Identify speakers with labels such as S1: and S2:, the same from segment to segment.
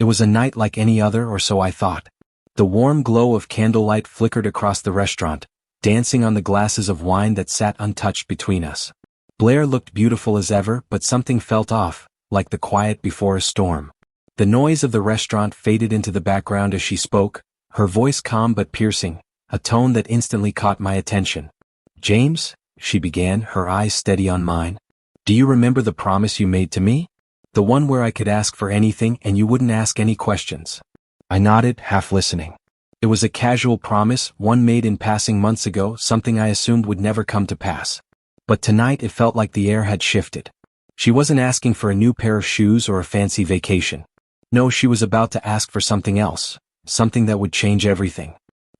S1: It was a night like any other, or so I thought. The warm glow of candlelight flickered across the restaurant, dancing on the glasses of wine that sat untouched between us. Blair looked beautiful as ever, but something felt off, like the quiet before a storm. The noise of the restaurant faded into the background as she spoke, her voice calm but piercing, a tone that instantly caught my attention. "James," she began, her eyes steady on mine. "Do you remember the promise you made to me? The one where I could ask for anything and you wouldn't ask any questions?" I nodded, half listening. It was a casual promise, one made in passing months ago, something I assumed would never come to pass. But tonight it felt like the air had shifted. She wasn't asking for a new pair of shoes or a fancy vacation. No, she was about to ask for something else, something that would change everything.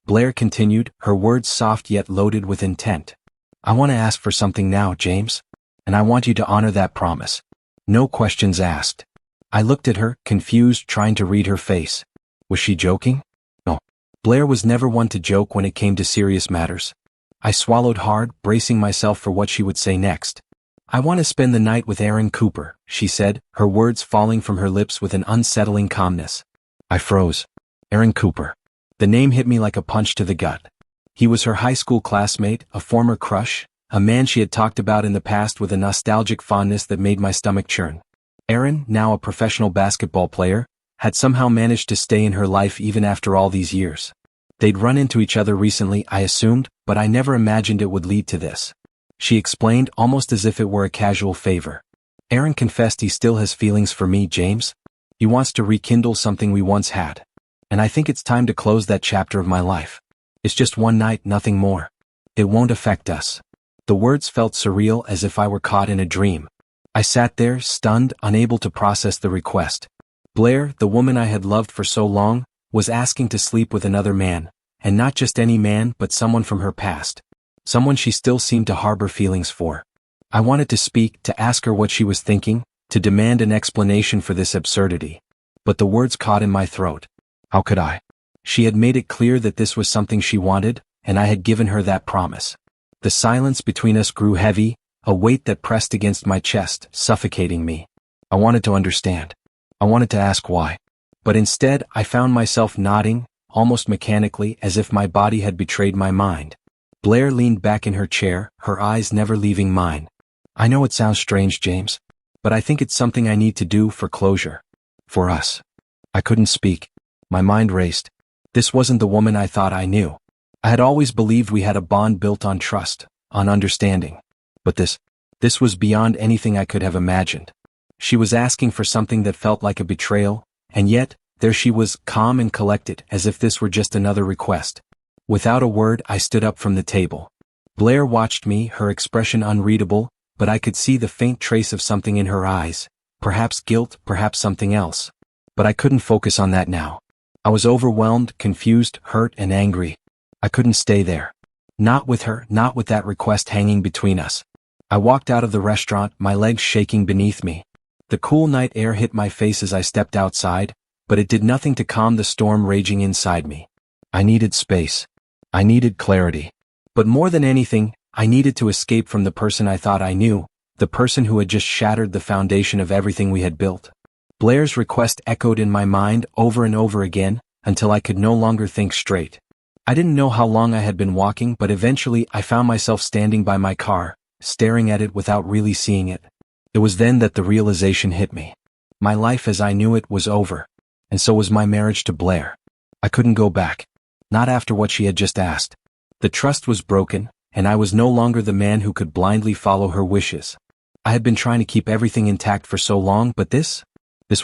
S1: Blair continued, her words soft yet loaded with intent. "I want to ask for something now, James. And I want you to honor that promise. No questions asked." I looked at her, confused, trying to read her face. Was she joking? No. Blair was never one to joke when it came to serious matters. I swallowed hard, bracing myself for what she would say next. "I want to spend the night with Aaron Cooper," she said, her words falling from her lips with an unsettling calmness. I froze. Aaron Cooper. The name hit me like a punch to the gut. He was her high school classmate, a former crush, a man she had talked about in the past with a nostalgic fondness that made my stomach churn. Aaron, now a professional basketball player, had somehow managed to stay in her life even after all these years. They'd run into each other recently, I assumed, but I never imagined it would lead to this. She explained, almost as if it were a casual favor. "Aaron confessed he still has feelings for me, James. He wants to rekindle something we once had. And I think it's time to close that chapter of my life. It's just one night, nothing more. It won't affect us." The words felt surreal, as if I were caught in a dream. I sat there, stunned, unable to process the request. Blair, the woman I had loved for so long, was asking to sleep with another man, and not just any man, but someone from her past. Someone she still seemed to harbor feelings for. I wanted to speak, to ask her what she was thinking, to demand an explanation for this absurdity. But the words caught in my throat. How could I? She had made it clear that this was something she wanted, and I had given her that promise. The silence between us grew heavy, a weight that pressed against my chest, suffocating me. I wanted to understand. I wanted to ask why. But instead, I found myself nodding, almost mechanically, as if my body had betrayed my mind. Blair leaned back in her chair, her eyes never leaving mine. "I know it sounds strange, James, but I think it's something I need to do for closure. For us." I couldn't speak. My mind raced. This wasn't the woman I thought I knew. I had always believed we had a bond built on trust, on understanding. But this was beyond anything I could have imagined. She was asking for something that felt like a betrayal, and yet, there she was, calm and collected, as if this were just another request. Without a word, I stood up from the table. Blair watched me, her expression unreadable, but I could see the faint trace of something in her eyes, perhaps guilt, perhaps something else. But I couldn't focus on that now. I was overwhelmed, confused, hurt, and angry. I couldn't stay there. Not with her, not with that request hanging between us. I walked out of the restaurant, my legs shaking beneath me. The cool night air hit my face as I stepped outside, but it did nothing to calm the storm raging inside me. I needed space. I needed clarity. But more than anything, I needed to escape from the person I thought I knew, the person who had just shattered the foundation of everything we had built. Blair's request echoed in my mind over and over again, until I could no longer think straight. I didn't know how long I had been walking, but eventually I found myself standing by my car, staring at it without really seeing it. It was then that the realization hit me. My life as I knew it was over, and so was my marriage to Blair. I couldn't go back. Not after what she had just asked. The trust was broken, and I was no longer the man who could blindly follow her wishes. I had been trying to keep everything intact for so long, but this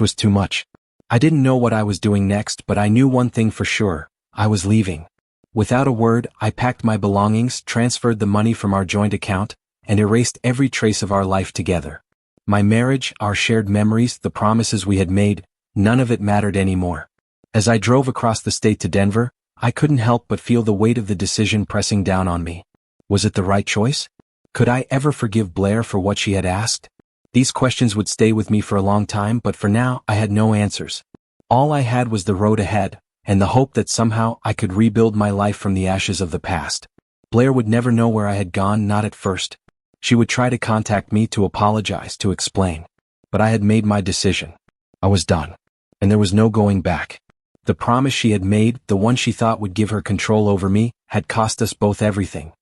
S1: was too much. I didn't know what I was doing next, but I knew one thing for sure. I was leaving. Without a word, I packed my belongings, transferred the money from our joint account, and erased every trace of our life together. My marriage, our shared memories, the promises we had made, none of it mattered anymore. As I drove across the state to Denver, I couldn't help but feel the weight of the decision pressing down on me. Was it the right choice? Could I ever forgive Blair for what she had asked? These questions would stay with me for a long time, but for now, I had no answers. All I had was the road ahead, and the hope that somehow I could rebuild my life from the ashes of the past. Blair would never know where I had gone, not at first. She would try to contact me to apologize, to explain. But I had made my decision. I was done. and there was no going back. The promise she had made, the one she thought would give her control over me, had cost us both everything.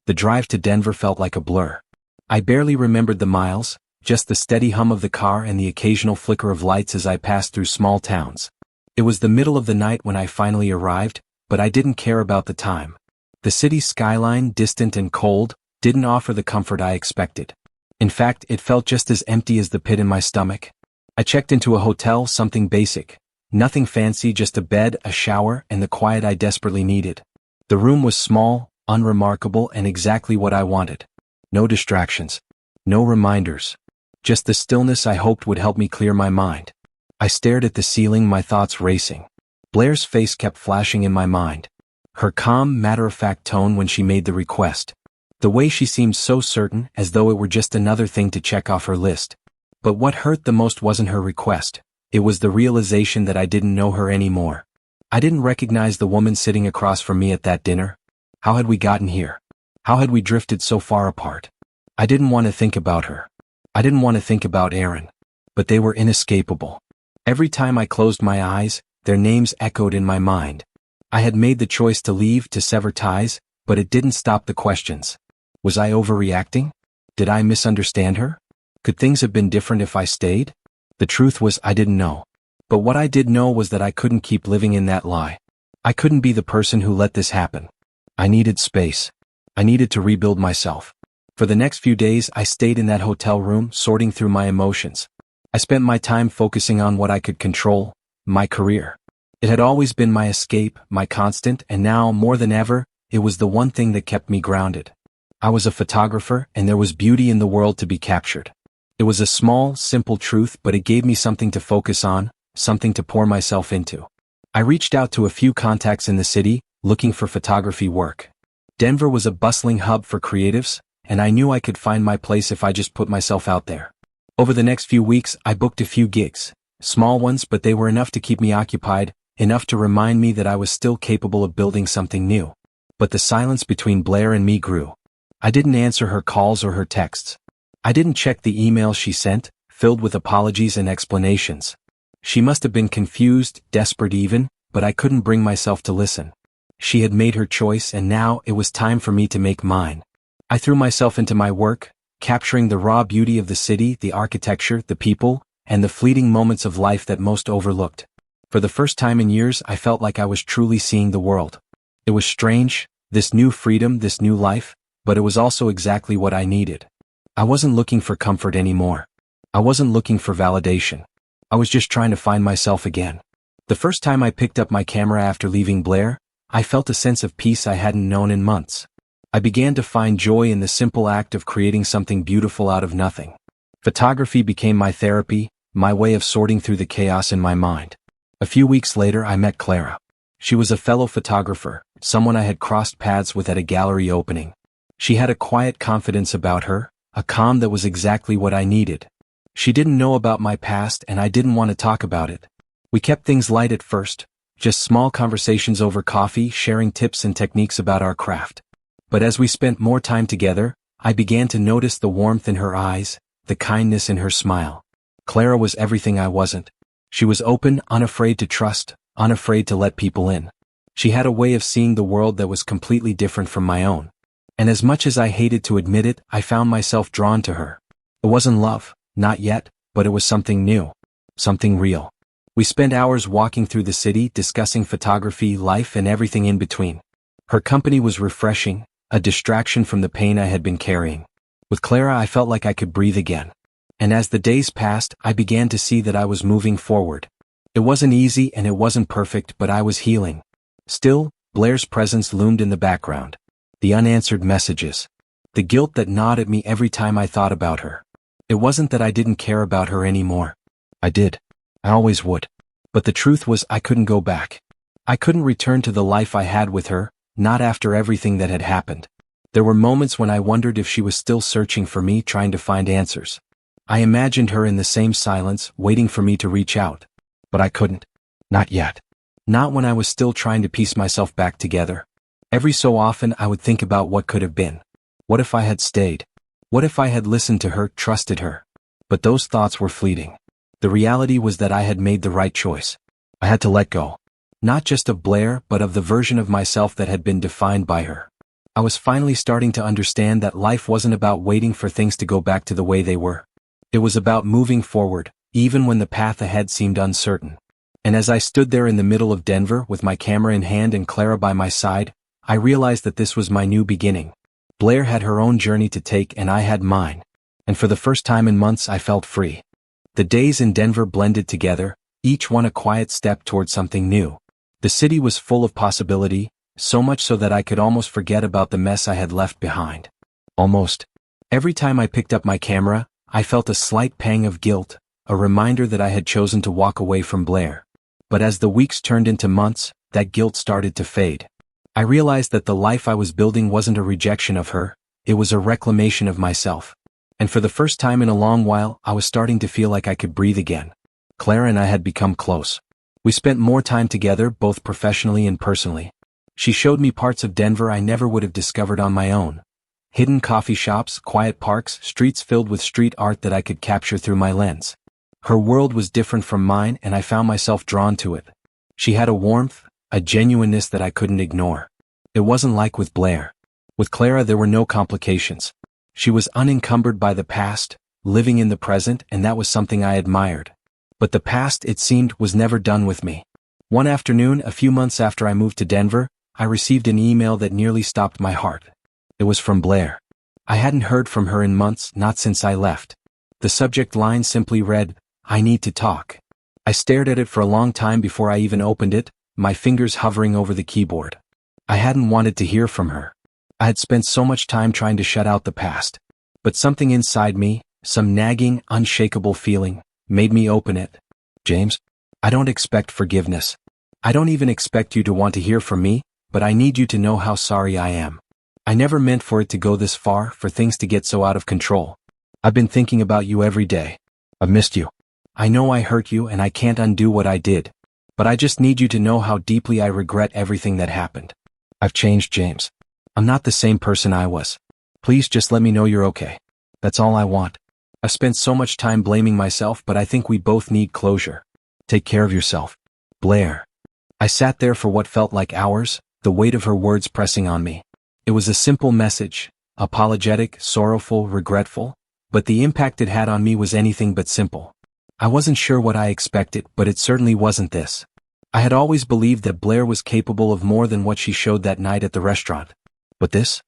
S1: The drive to Denver felt like a blur. I barely remembered the miles, just the steady hum of the car and the occasional flicker of lights as I passed through small towns. It was the middle of the night when I finally arrived, but I didn't care about the time. The city's skyline, distant and cold, didn't offer the comfort I expected. In fact, it felt just as empty as the pit in my stomach. I checked into a hotel, something basic. Nothing fancy, just a bed, a shower, and the quiet I desperately needed. The room was small, unremarkable, and exactly what I wanted. No distractions. No reminders. Just the stillness I hoped would help me clear my mind. I stared at the ceiling, my thoughts racing. Blair's face kept flashing in my mind. Her calm, matter-of-fact tone when she made the request. The way she seemed so certain, as though it were just another thing to check off her list. But what hurt the most wasn't her request. It was the realization that I didn't know her anymore. I didn't recognize the woman sitting across from me at that dinner. How had we gotten here? How had we drifted so far apart? I didn't want to think about her. I didn't want to think about Aaron. But they were inescapable. Every time I closed my eyes, their names echoed in my mind. I had made the choice to leave, to sever ties, but it didn't stop the questions. Was I overreacting? Did I misunderstand her? Could things have been different if I stayed? The truth was I didn't know. But what I did know was that I couldn't keep living in that lie. I couldn't be the person who let this happen. I needed space. I needed to rebuild myself. For the next few days I stayed in that hotel room, sorting through my emotions. I spent my time focusing on what I could control, my career. It had always been my escape, my constant, and now, more than ever, it was the one thing that kept me grounded. I was a photographer, and there was beauty in the world to be captured. It was a small, simple truth, but it gave me something to focus on, something to pour myself into. I reached out to a few contacts in the city, looking for photography work. Denver was a bustling hub for creatives, and I knew I could find my place if I just put myself out there. Over the next few weeks, I booked a few gigs. Small ones, but they were enough to keep me occupied, enough to remind me that I was still capable of building something new. But the silence between Blair and me grew. I didn't answer her calls or her texts. I didn't check the emails she sent, filled with apologies and explanations. She must have been confused, desperate even, but I couldn't bring myself to listen. She had made her choice, and now it was time for me to make mine. I threw myself into my work, capturing the raw beauty of the city, the architecture, the people, and the fleeting moments of life that most overlooked. For the first time in years, I felt like I was truly seeing the world. It was strange, this new freedom, this new life, but it was also exactly what I needed. I wasn't looking for comfort anymore. I wasn't looking for validation. I was just trying to find myself again. The first time I picked up my camera after leaving Blair, I felt a sense of peace I hadn't known in months. I began to find joy in the simple act of creating something beautiful out of nothing. Photography became my therapy, my way of sorting through the chaos in my mind. A few weeks later, I met Clara. She was a fellow photographer, someone I had crossed paths with at a gallery opening. She had a quiet confidence about her, a calm that was exactly what I needed. She didn't know about my past, and I didn't want to talk about it. We kept things light at first, just small conversations over coffee, sharing tips and techniques about our craft. But as we spent more time together, I began to notice the warmth in her eyes, the kindness in her smile. Clara was everything I wasn't. She was open, unafraid to trust, unafraid to let people in. She had a way of seeing the world that was completely different from my own. And as much as I hated to admit it, I found myself drawn to her. It wasn't love, not yet, but it was something new, something real. We spent hours walking through the city, discussing photography, life, and everything in between. Her company was refreshing, a distraction from the pain I had been carrying. With Clara, I felt like I could breathe again. And as the days passed, I began to see that I was moving forward. It wasn't easy and it wasn't perfect, but I was healing. Still, Blair's presence loomed in the background. The unanswered messages. The guilt that gnawed at me every time I thought about her. It wasn't that I didn't care about her anymore. I did. I always would. But the truth was I couldn't go back. I couldn't return to the life I had with her, not after everything that had happened. There were moments when I wondered if she was still searching for me, trying to find answers. I imagined her in the same silence, waiting for me to reach out. But I couldn't. Not yet. Not when I was still trying to piece myself back together. Every so often I would think about what could have been. What if I had stayed? What if I had listened to her, trusted her? But those thoughts were fleeting. The reality was that I had made the right choice. I had to let go. Not just of Blair, but of the version of myself that had been defined by her. I was finally starting to understand that life wasn't about waiting for things to go back to the way they were. It was about moving forward, even when the path ahead seemed uncertain. And as I stood there in the middle of Denver with my camera in hand and Clara by my side, I realized that this was my new beginning. Blair had her own journey to take and I had mine. And for the first time in months I felt free. The days in Denver blended together, each one a quiet step toward something new. The city was full of possibility, so much so that I could almost forget about the mess I had left behind. Almost. Every time I picked up my camera, I felt a slight pang of guilt, a reminder that I had chosen to walk away from Blair. But as the weeks turned into months, that guilt started to fade. I realized that the life I was building wasn't a rejection of her, it was a reclamation of myself. And for the first time in a long while, I was starting to feel like I could breathe again. Clara and I had become close. We spent more time together, both professionally and personally. She showed me parts of Denver I never would have discovered on my own. Hidden coffee shops, quiet parks, streets filled with street art that I could capture through my lens. Her world was different from mine and I found myself drawn to it. She had a warmth, a genuineness that I couldn't ignore. It wasn't like with Blair. With Clara there were no complications. She was unencumbered by the past, living in the present, and that was something I admired. But the past, it seemed, was never done with me. One afternoon, a few months after I moved to Denver, I received an email that nearly stopped my heart. It was from Blair. I hadn't heard from her in months, not since I left. The subject line simply read, "I need to talk." I stared at it for a long time before I even opened it, my fingers hovering over the keyboard. I hadn't wanted to hear from her. I had spent so much time trying to shut out the past. But something inside me, some nagging, unshakable feeling, made me open it. "James, I don't expect forgiveness. I don't even expect you to want to hear from me, but I need you to know how sorry I am. I never meant for it to go this far, for things to get so out of control. I've been thinking about you every day. I've missed you. I know I hurt you and I can't undo what I did. But I just need you to know how deeply I regret everything that happened. I've changed, James. I'm not the same person I was. Please just let me know you're okay. That's all I want. I've spent so much time blaming myself, but I think we both need closure. Take care of yourself. Blair." I sat there for what felt like hours, the weight of her words pressing on me. It was a simple message, apologetic, sorrowful, regretful, but the impact it had on me was anything but simple. I wasn't sure what I expected, but it certainly wasn't this. I had always believed that Blair was capable of more than what she showed that night at the restaurant. But this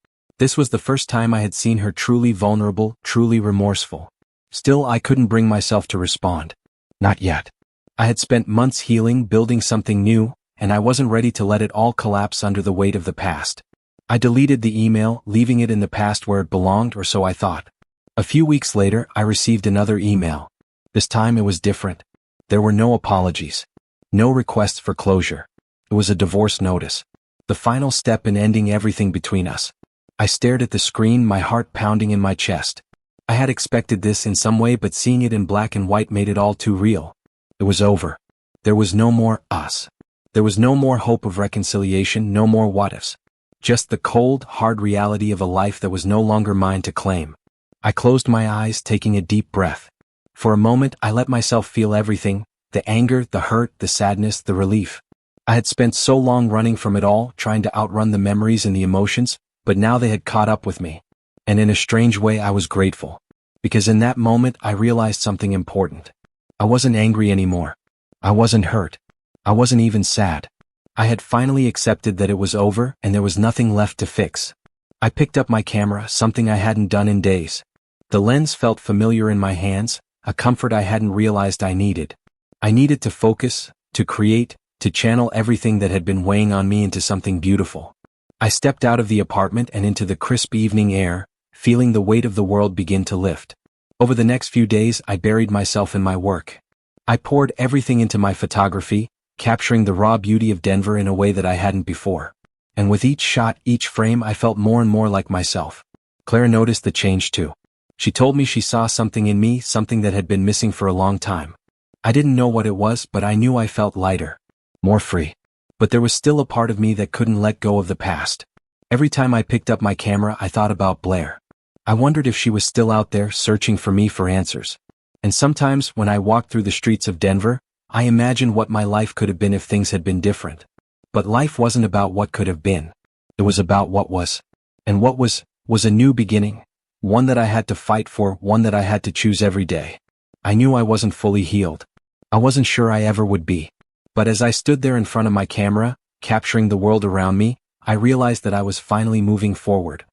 S1: was the first time I had seen her truly vulnerable, truly remorseful. Still, I couldn't bring myself to respond. Not yet. I had spent months healing, building something new, and I wasn't ready to let it all collapse under the weight of the past. I deleted the email, leaving it in the past where it belonged, or so I thought. A few weeks later, I received another email. This time it was different. There were no apologies. No requests for closure. It was a divorce notice. The final step in ending everything between us. I stared at the screen, my heart pounding in my chest. I had expected this in some way, but seeing it in black and white made it all too real. It was over. There was no more us. There was no more hope of reconciliation, no more what-ifs. Just the cold, hard reality of a life that was no longer mine to claim. I closed my eyes, taking a deep breath. For a moment, I let myself feel everything, the anger, the hurt, the sadness, the relief. I had spent so long running from it all, trying to outrun the memories and the emotions, but now they had caught up with me. And in a strange way, I was grateful. Because in that moment, I realized something important. I wasn't angry anymore. I wasn't hurt. I wasn't even sad. I had finally accepted that it was over and there was nothing left to fix. I picked up my camera, something I hadn't done in days. The lens felt familiar in my hands, a comfort I hadn't realized I needed. I needed to focus, to create, to channel everything that had been weighing on me into something beautiful. I stepped out of the apartment and into the crisp evening air, feeling the weight of the world begin to lift. Over the next few days, I buried myself in my work. I poured everything into my photography, capturing the raw beauty of Denver in a way that I hadn't before. And with each shot, each frame, I felt more and more like myself. Clara noticed the change too. She told me she saw something in me, something that had been missing for a long time. I didn't know what it was, but I knew I felt lighter. More free. But there was still a part of me that couldn't let go of the past. Every time I picked up my camera, I thought about Blair. I wondered if she was still out there, searching for me for answers. And sometimes when I walk through the streets of Denver, I imagine what my life could have been if things had been different. But life wasn't about what could have been. It was about what was. And what was a new beginning. One that I had to fight for, one that I had to choose every day. I knew I wasn't fully healed. I wasn't sure I ever would be. But as I stood there in front of my camera, capturing the world around me, I realized that I was finally moving forward.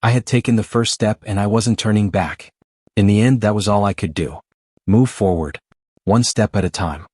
S1: I had taken the first step and I wasn't turning back. In the end, that was all I could do. Move forward. One step at a time.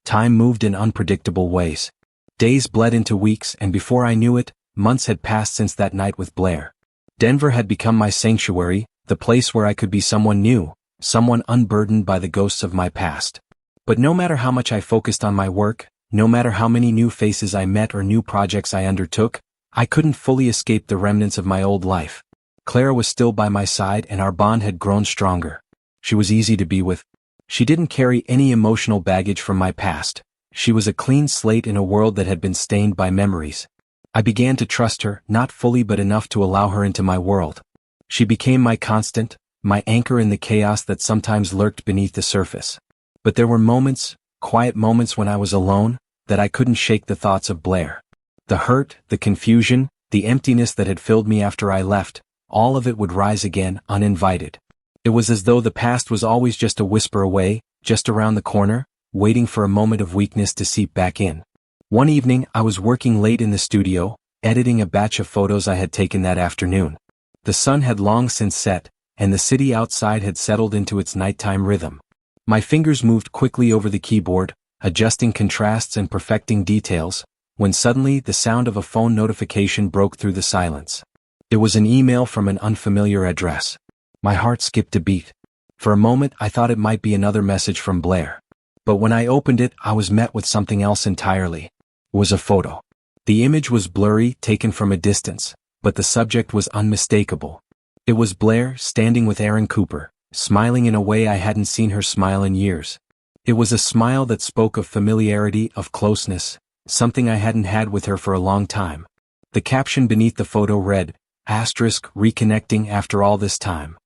S1: Time moved in unpredictable ways. Days bled into weeks, and before I knew it, months had passed since that night with Blair. Denver had become my sanctuary, the place where I could be someone new, someone unburdened by the ghosts of my past. But no matter how much I focused on my work, no matter how many new faces I met or new projects I undertook, I couldn't fully escape the remnants of my old life. Clara was still by my side and our bond had grown stronger. She was easy to be with. She didn't carry any emotional baggage from my past. She was a clean slate in a world that had been stained by memories. I began to trust her, not fully but enough to allow her into my world. She became my constant, my anchor in the chaos that sometimes lurked beneath the surface. But there were moments, quiet moments when I was alone, that I couldn't shake the thoughts of Blair. The hurt, the confusion, the emptiness that had filled me after I left, all of it would rise again, uninvited. It was as though the past was always just a whisper away, just around the corner, waiting for a moment of weakness to seep back in. One evening, I was working late in the studio, editing a batch of photos I had taken that afternoon. The sun had long since set, and the city outside had settled into its nighttime rhythm. My fingers moved quickly over the keyboard, adjusting contrasts and perfecting details, when suddenly the sound of a phone notification broke through the silence. It was an email from an unfamiliar address. My heart skipped a beat. For a moment I thought it might be another message from Blair. But when I opened it, I was met with something else entirely. It was a photo. The image was blurry, taken from a distance, but the subject was unmistakable. It was Blair standing with Aaron Cooper, smiling in a way I hadn't seen her smile in years. It was a smile that spoke of familiarity, of closeness, something I hadn't had with her for a long time. The caption beneath the photo read, "reconnecting after all this time."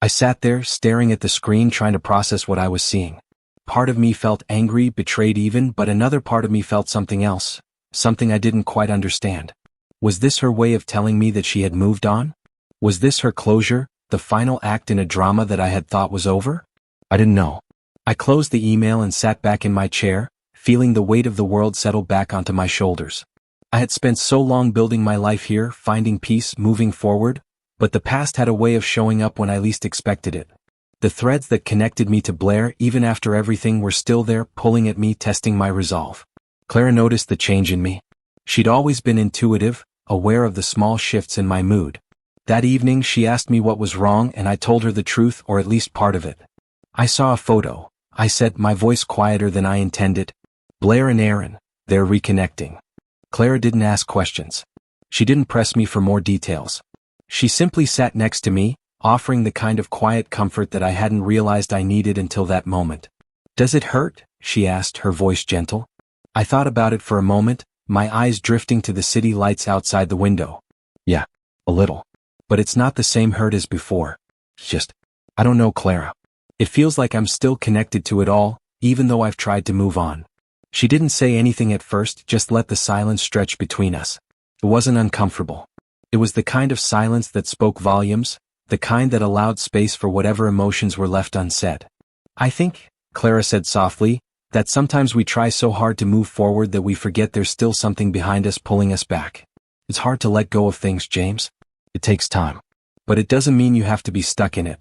S1: I sat there, staring at the screen, trying to process what I was seeing. Part of me felt angry, betrayed even, but another part of me felt something else, something I didn't quite understand. Was this her way of telling me that she had moved on? Was this her closure, the final act in a drama that I had thought was over? I didn't know. I closed the email and sat back in my chair, feeling the weight of the world settle back onto my shoulders. I had spent so long building my life here, finding peace, moving forward, but the past had a way of showing up when I least expected it. The threads that connected me to Blair, even after everything, were still there, pulling at me, testing my resolve. Clara noticed the change in me. She'd always been intuitive, aware of the small shifts in my mood. That evening she asked me what was wrong and I told her the truth, or at least part of it. "I saw a photo," I said, my voice quieter than I intended. "Blair and Aaron, they're reconnecting." Clara didn't ask questions. She didn't press me for more details. She simply sat next to me, offering the kind of quiet comfort that I hadn't realized I needed until that moment. "Does it hurt?" she asked, her voice gentle. I thought about it for a moment, my eyes drifting to the city lights outside the window. "Yeah, a little. But it's not the same hurt as before. It's just, I don't know, Clara. It feels like I'm still connected to it all, even though I've tried to move on." She didn't say anything at first, just let the silence stretch between us. It wasn't uncomfortable. It was the kind of silence that spoke volumes, the kind that allowed space for whatever emotions were left unsaid. "I think," Clara said softly, "that sometimes we try so hard to move forward that we forget there's still something behind us pulling us back. It's hard to let go of things, James. It takes time. But it doesn't mean you have to be stuck in it."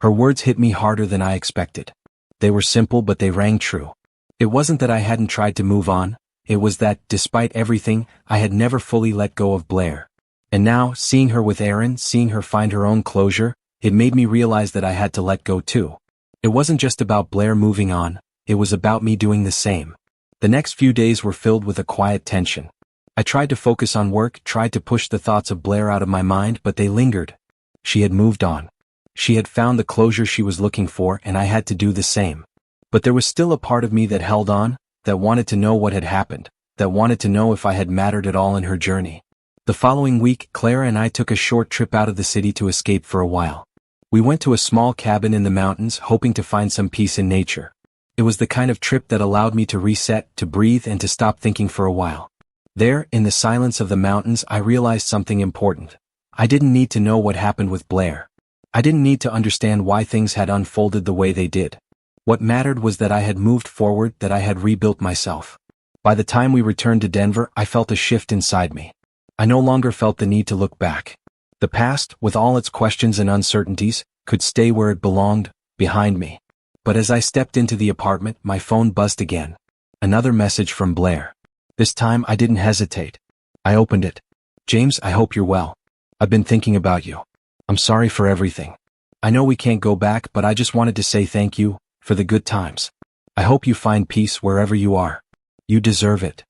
S1: Her words hit me harder than I expected. They were simple but they rang true. It wasn't that I hadn't tried to move on, it was that, despite everything, I had never fully let go of Blair. And now, seeing her with Aaron, seeing her find her own closure, it made me realize that I had to let go too. It wasn't just about Blair moving on, it was about me doing the same. The next few days were filled with a quiet tension. I tried to focus on work, tried to push the thoughts of Blair out of my mind, but they lingered. She had moved on. She had found the closure she was looking for, and I had to do the same. But there was still a part of me that held on, that wanted to know what had happened, that wanted to know if I had mattered at all in her journey. The following week, Clara and I took a short trip out of the city to escape for a while. We went to a small cabin in the mountains hoping to find some peace in nature. It was the kind of trip that allowed me to reset, to breathe and to stop thinking for a while. There, in the silence of the mountains, I realized something important. I didn't need to know what happened with Blair. I didn't need to understand why things had unfolded the way they did. What mattered was that I had moved forward, that I had rebuilt myself. By the time we returned to Denver, I felt a shift inside me. I no longer felt the need to look back. The past, with all its questions and uncertainties, could stay where it belonged, behind me. But as I stepped into the apartment, my phone buzzed again. Another message from Blair. This time I didn't hesitate. I opened it. "James, I hope you're well. I've been thinking about you. I'm sorry for everything. I know we can't go back, but I just wanted to say thank you for the good times. I hope you find peace wherever you are. You deserve it."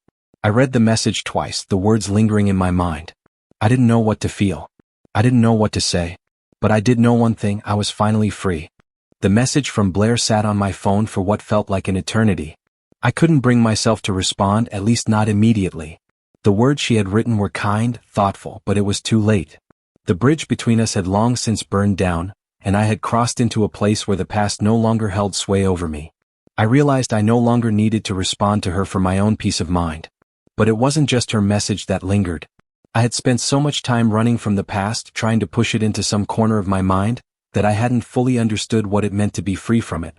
S1: I read the message twice, the words lingering in my mind. I didn't know what to feel. I didn't know what to say. But I did know one thing: I was finally free. The message from Blair sat on my phone for what felt like an eternity. I couldn't bring myself to respond, at least not immediately. The words she had written were kind, thoughtful, but it was too late. The bridge between us had long since burned down, and I had crossed into a place where the past no longer held sway over me. I realized I no longer needed to respond to her for my own peace of mind. But it wasn't just her message that lingered. I had spent so much time running from the past, trying to push it into some corner of my mind, that I hadn't fully understood what it meant to be free from it.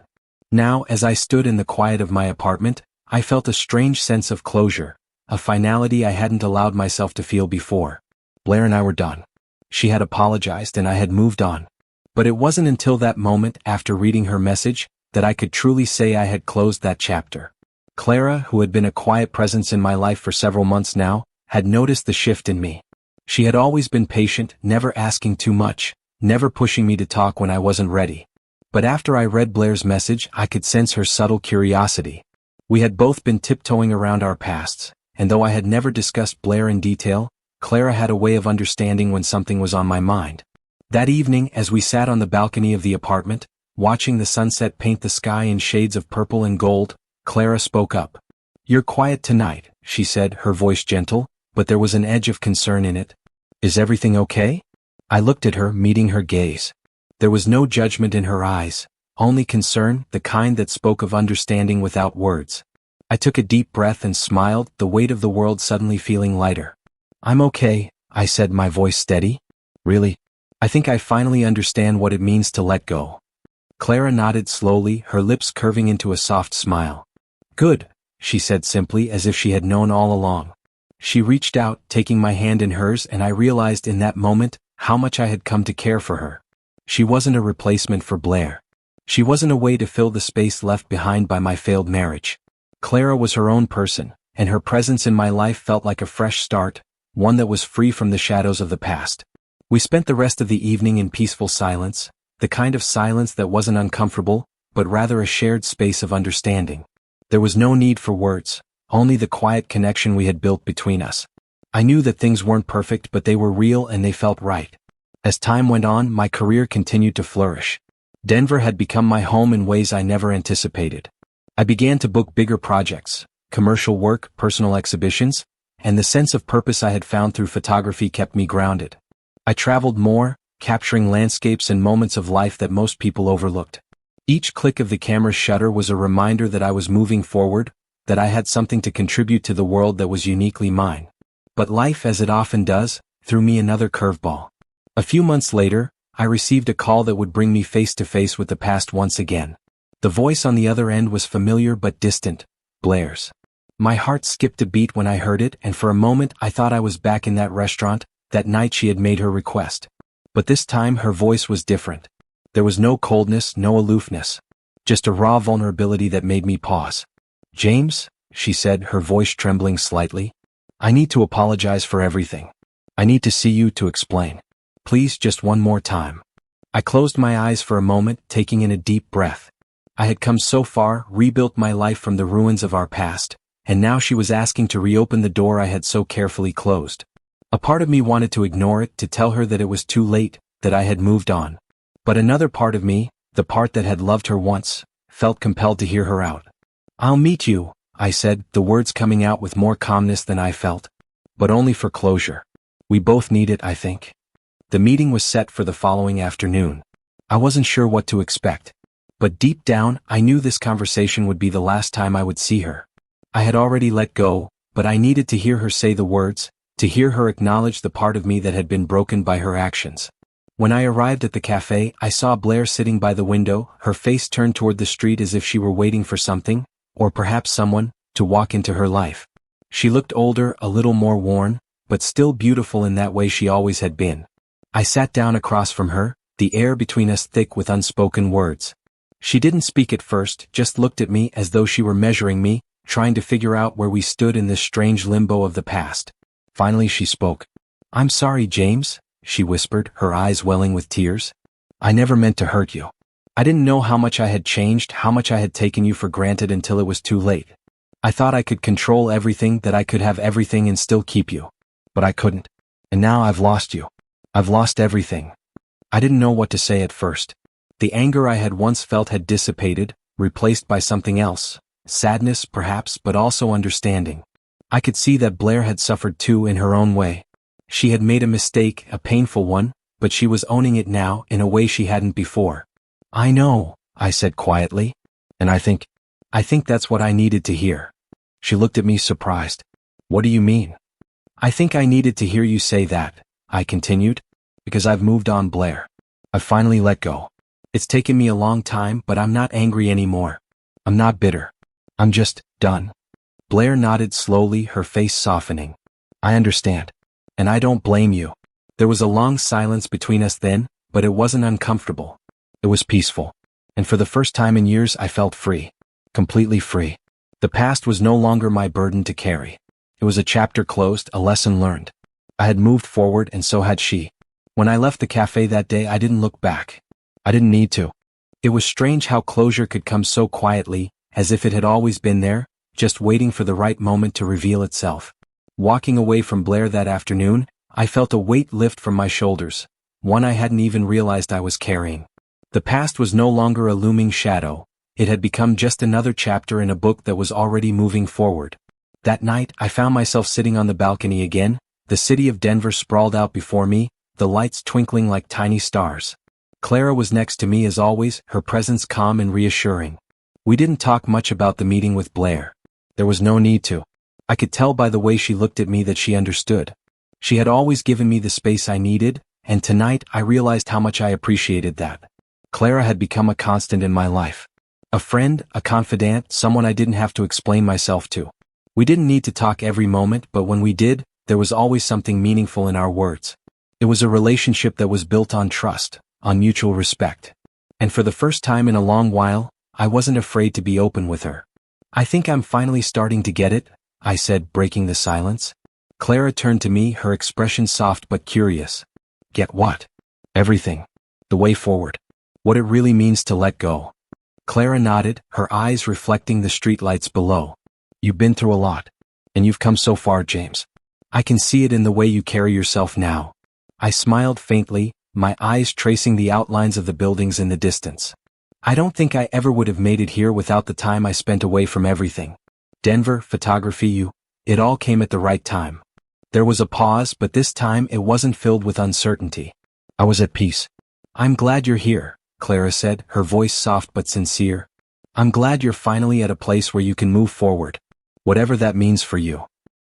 S1: Now, as I stood in the quiet of my apartment, I felt a strange sense of closure, a finality I hadn't allowed myself to feel before. Blair and I were done. She had apologized and I had moved on. But it wasn't until that moment, after reading her message, that I could truly say I had closed that chapter. Clara, who had been a quiet presence in my life for several months now, had noticed the shift in me. She had always been patient, never asking too much, never pushing me to talk when I wasn't ready. But after I read Blair's message, I could sense her subtle curiosity. We had both been tiptoeing around our pasts, and though I had never discussed Blair in detail, Clara had a way of understanding when something was on my mind. That evening, as we sat on the balcony of the apartment, watching the sunset paint the sky in shades of purple and gold, Clara spoke up. "You're quiet tonight," she said, her voice gentle, but there was an edge of concern in it. "Is everything okay?" I looked at her, meeting her gaze. There was no judgment in her eyes, only concern, the kind that spoke of understanding without words. I took a deep breath and smiled, the weight of the world suddenly feeling lighter. "I'm okay," I said, my voice steady. "Really? I think I finally understand what it means to let go." Clara nodded slowly, her lips curving into a soft smile. "Good," she said simply, as if she had known all along. She reached out, taking my hand in hers, and I realized in that moment how much I had come to care for her. She wasn't a replacement for Blair. She wasn't a way to fill the space left behind by my failed marriage. Clara was her own person, and her presence in my life felt like a fresh start, one that was free from the shadows of the past. We spent the rest of the evening in peaceful silence, the kind of silence that wasn't uncomfortable, but rather a shared space of understanding. There was no need for words, only the quiet connection we had built between us. I knew that things weren't perfect, but they were real and they felt right. As time went on, my career continued to flourish. Denver had become my home in ways I never anticipated. I began to book bigger projects, commercial work, personal exhibitions, and the sense of purpose I had found through photography kept me grounded. I traveled more, capturing landscapes and moments of life that most people overlooked. Each click of the camera's shutter was a reminder that I was moving forward, that I had something to contribute to the world that was uniquely mine. But life, as it often does, threw me another curveball. A few months later, I received a call that would bring me face to face with the past once again. The voice on the other end was familiar but distant, Blair's. My heart skipped a beat when I heard it, and for a moment I thought I was back in that restaurant, that night she had made her request. But this time her voice was different. There was no coldness, no aloofness. Just a raw vulnerability that made me pause. "James," she said, her voice trembling slightly, "I need to apologize for everything. I need to see you to explain. Please, just one more time." I closed my eyes for a moment, taking in a deep breath. I had come so far, rebuilt my life from the ruins of our past, and now she was asking to reopen the door I had so carefully closed. A part of me wanted to ignore it, to tell her that it was too late, that I had moved on. But another part of me, the part that had loved her once, felt compelled to hear her out. "I'll meet you," I said, the words coming out with more calmness than I felt. "But only for closure. We both need it, I think." The meeting was set for the following afternoon. I wasn't sure what to expect. But deep down, I knew this conversation would be the last time I would see her. I had already let go, but I needed to hear her say the words, to hear her acknowledge the part of me that had been broken by her actions. When I arrived at the cafe, I saw Blair sitting by the window, her face turned toward the street as if she were waiting for something, or perhaps someone, to walk into her life. She looked older, a little more worn, but still beautiful in that way she always had been. I sat down across from her, the air between us thick with unspoken words. She didn't speak at first, just looked at me as though she were measuring me, trying to figure out where we stood in this strange limbo of the past. Finally she spoke. "I'm sorry, James," she whispered, her eyes welling with tears. "I never meant to hurt you. I didn't know how much I had changed, how much I had taken you for granted until it was too late. I thought I could control everything, that I could have everything and still keep you. But I couldn't. And now I've lost you. I've lost everything." I didn't know what to say at first. The anger I had once felt had dissipated, replaced by something else. Sadness, perhaps, but also understanding. I could see that Blair had suffered too in her own way. She had made a mistake, a painful one, but she was owning it now in a way she hadn't before. "I know," I said quietly. "And I think that's what I needed to hear." She looked at me surprised. "What do you mean?" "I think I needed to hear you say that," I continued. "Because I've moved on, Blair. I've finally let go. It's taken me a long time, but I'm not angry anymore. I'm not bitter. I'm just done." Blair nodded slowly, her face softening. "I understand. And I don't blame you." There was a long silence between us then, but it wasn't uncomfortable. It was peaceful. And for the first time in years I felt free. Completely free. The past was no longer my burden to carry. It was a chapter closed, a lesson learned. I had moved forward and so had she. When I left the cafe that day I didn't look back. I didn't need to. It was strange how closure could come so quietly, as if it had always been there, just waiting for the right moment to reveal itself. Walking away from Blair that afternoon, I felt a weight lift from my shoulders, one I hadn't even realized I was carrying. The past was no longer a looming shadow, it had become just another chapter in a book that was already moving forward. That night, I found myself sitting on the balcony again, the city of Denver sprawled out before me, the lights twinkling like tiny stars. Clara was next to me as always, her presence calm and reassuring. We didn't talk much about the meeting with Blair. There was no need to. I could tell by the way she looked at me that she understood. She had always given me the space I needed, and tonight I realized how much I appreciated that. Clara had become a constant in my life. A friend, a confidant, someone I didn't have to explain myself to. We didn't need to talk every moment, but when we did, there was always something meaningful in our words. It was a relationship that was built on trust, on mutual respect. And for the first time in a long while, I wasn't afraid to be open with her. "I think I'm finally starting to get it," I said, breaking the silence. Clara turned to me, her expression soft but curious. "Get what?" "Everything. The way forward. What it really means to let go." Clara nodded, her eyes reflecting the streetlights below. "You've been through a lot. And you've come so far, James. I can see it in the way you carry yourself now." I smiled faintly, my eyes tracing the outlines of the buildings in the distance. "I don't think I ever would have made it here without the time I spent away from everything. Denver, photography, it all came at the right time." There was a pause, but this time it wasn't filled with uncertainty. I was at peace. "I'm glad you're here," Clara said, her voice soft but sincere. "I'm glad you're finally at a place where you can move forward. Whatever that means for you."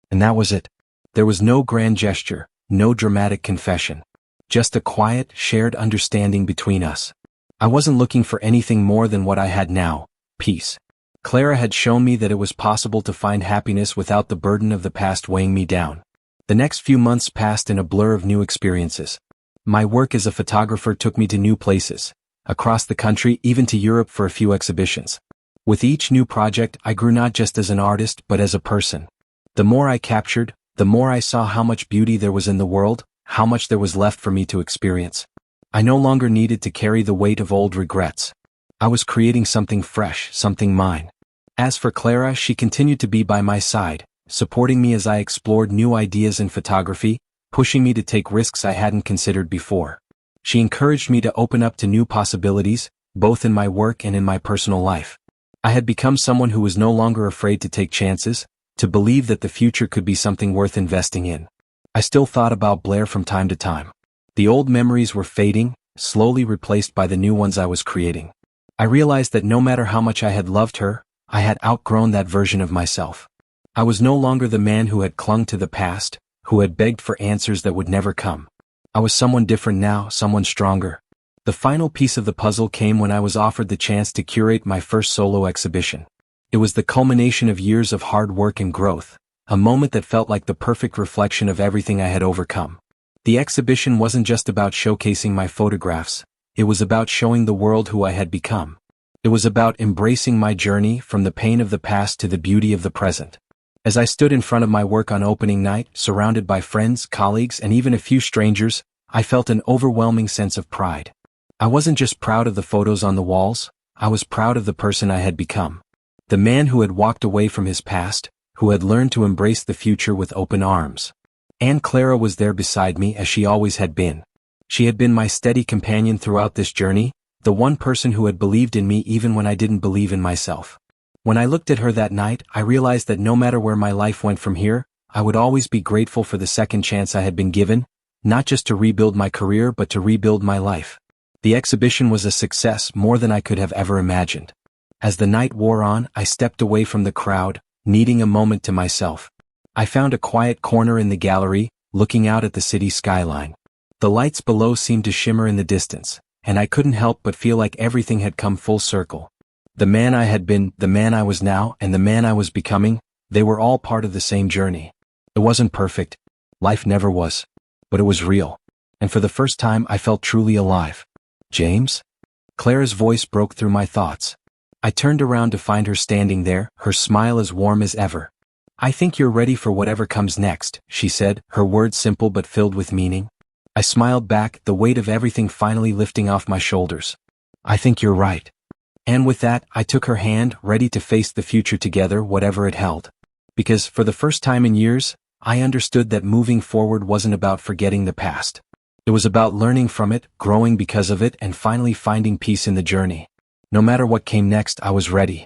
S1: And that was it. There was no grand gesture, no dramatic confession. Just a quiet, shared understanding between us. I wasn't looking for anything more than what I had now, peace. Clara had shown me that it was possible to find happiness without the burden of the past weighing me down. The next few months passed in a blur of new experiences. My work as a photographer took me to new places, across the country, even to Europe for a few exhibitions. With each new project, I grew not just as an artist but as a person. The more I captured, the more I saw how much beauty there was in the world, how much there was left for me to experience. I no longer needed to carry the weight of old regrets. I was creating something fresh, something mine. As for Clara, she continued to be by my side, supporting me as I explored new ideas in photography, pushing me to take risks I hadn't considered before. She encouraged me to open up to new possibilities, both in my work and in my personal life. I had become someone who was no longer afraid to take chances, to believe that the future could be something worth investing in. I still thought about Blair from time to time. The old memories were fading, slowly replaced by the new ones I was creating. I realized that no matter how much I had loved her, I had outgrown that version of myself. I was no longer the man who had clung to the past, who had begged for answers that would never come. I was someone different now, someone stronger. The final piece of the puzzle came when I was offered the chance to curate my first solo exhibition. It was the culmination of years of hard work and growth, a moment that felt like the perfect reflection of everything I had overcome. The exhibition wasn't just about showcasing my photographs, it was about showing the world who I had become. It was about embracing my journey from the pain of the past to the beauty of the present. As I stood in front of my work on opening night, surrounded by friends, colleagues, and even a few strangers, I felt an overwhelming sense of pride. I wasn't just proud of the photos on the walls, I was proud of the person I had become. The man who had walked away from his past, who had learned to embrace the future with open arms. And Clara was there beside me as she always had been. She had been my steady companion throughout this journey, the one person who had believed in me even when I didn't believe in myself. When I looked at her that night, I realized that no matter where my life went from here, I would always be grateful for the second chance I had been given, not just to rebuild my career but to rebuild my life. The exhibition was a success more than I could have ever imagined. As the night wore on, I stepped away from the crowd, needing a moment to myself. I found a quiet corner in the gallery, looking out at the city skyline. The lights below seemed to shimmer in the distance, and I couldn't help but feel like everything had come full circle. The man I had been, the man I was now, and the man I was becoming, they were all part of the same journey. It wasn't perfect. Life never was. But it was real. And for the first time I felt truly alive. James? Clara's voice broke through my thoughts. I turned around to find her standing there, her smile as warm as ever. I think you're ready for whatever comes next, she said, her words simple but filled with meaning. I smiled back, the weight of everything finally lifting off my shoulders. I think you're right. And with that, I took her hand, ready to face the future together, whatever it held. Because, for the first time in years, I understood that moving forward wasn't about forgetting the past. It was about learning from it, growing because of it, and finally finding peace in the journey. No matter what came next, I was ready.